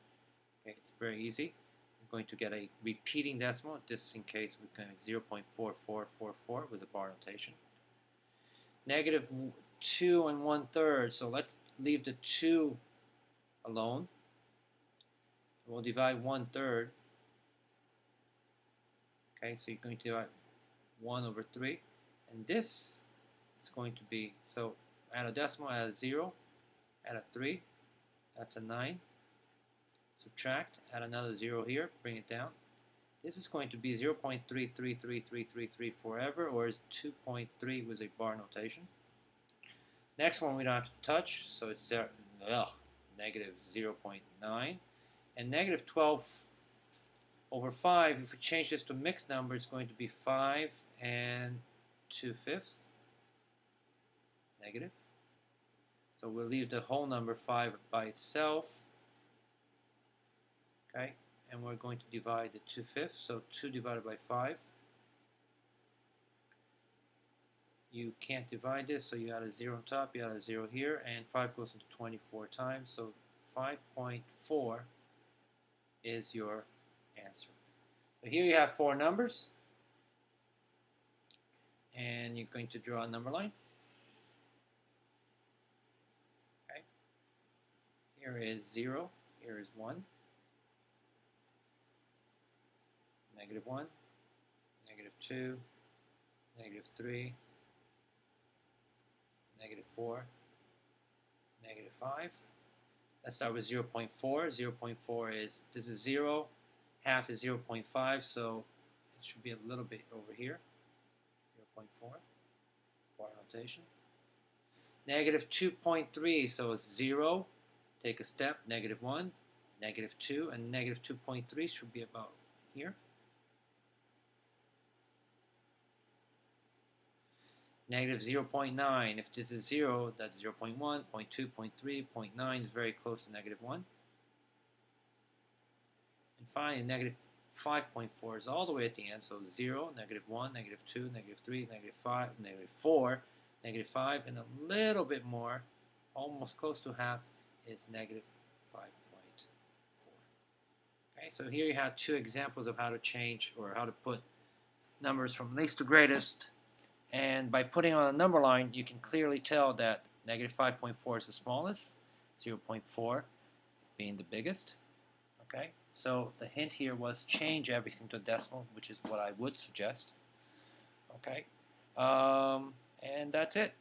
A: okay, it's very easy. We're going to get a repeating decimal. Just in case we're going to 0.4444 with a bar notation. Negative 2 1/3. So let's leave the 2 alone. We'll divide 1/3. Okay, so you're going to divide 1/3. And this is going to be, so add a decimal, add a 0, add a 3, that's a 9. Subtract, add another 0 here, bring it down. This is going to be 0.333333 forever, or is 2.3 with a bar notation. Next one we don't have to touch, so it's negative 0.9. And negative 12/5, if we change this to mixed number, it's going to be 5 2/5 negative. So we'll leave the whole number 5 by itself. Okay, and we're going to divide the 2/5. So 2 divided by 5. You can't divide this, so you add a 0 on top, you add a 0 here, and 5 goes into 24 times. So 5.4 is your answer. So here you have 4 numbers, and you're going to draw a number line. Okay. Here is 0, here is 1, negative 1, negative 2, negative 3, negative 4, negative 5. Let's start with 0.4. 0.4 is, this is 0, half is 0.5, so it should be a little bit over here. 0.4, bar notation. Negative 2.3, so it's 0, take a step, negative 1, negative 2, and negative 2.3 should be about here. Negative 0.9, if this is 0, that's 0.1, 0.2, 0.3, 0.9 is very close to negative 1. And finally, negative 5.4 is all the way at the end, so 0, negative 1, negative 2, negative 3, negative 5, negative 4, negative 5, and a little bit more, almost close to half, is negative 5.4. Okay, so here you have 2 examples of how to change or how to put numbers from least to greatest. And by putting on a number line, you can clearly tell that negative 5.4 is the smallest, 0.4 being the biggest. Okay, so the hint here was change everything to a decimal, which is what I would suggest. Okay, and that's it.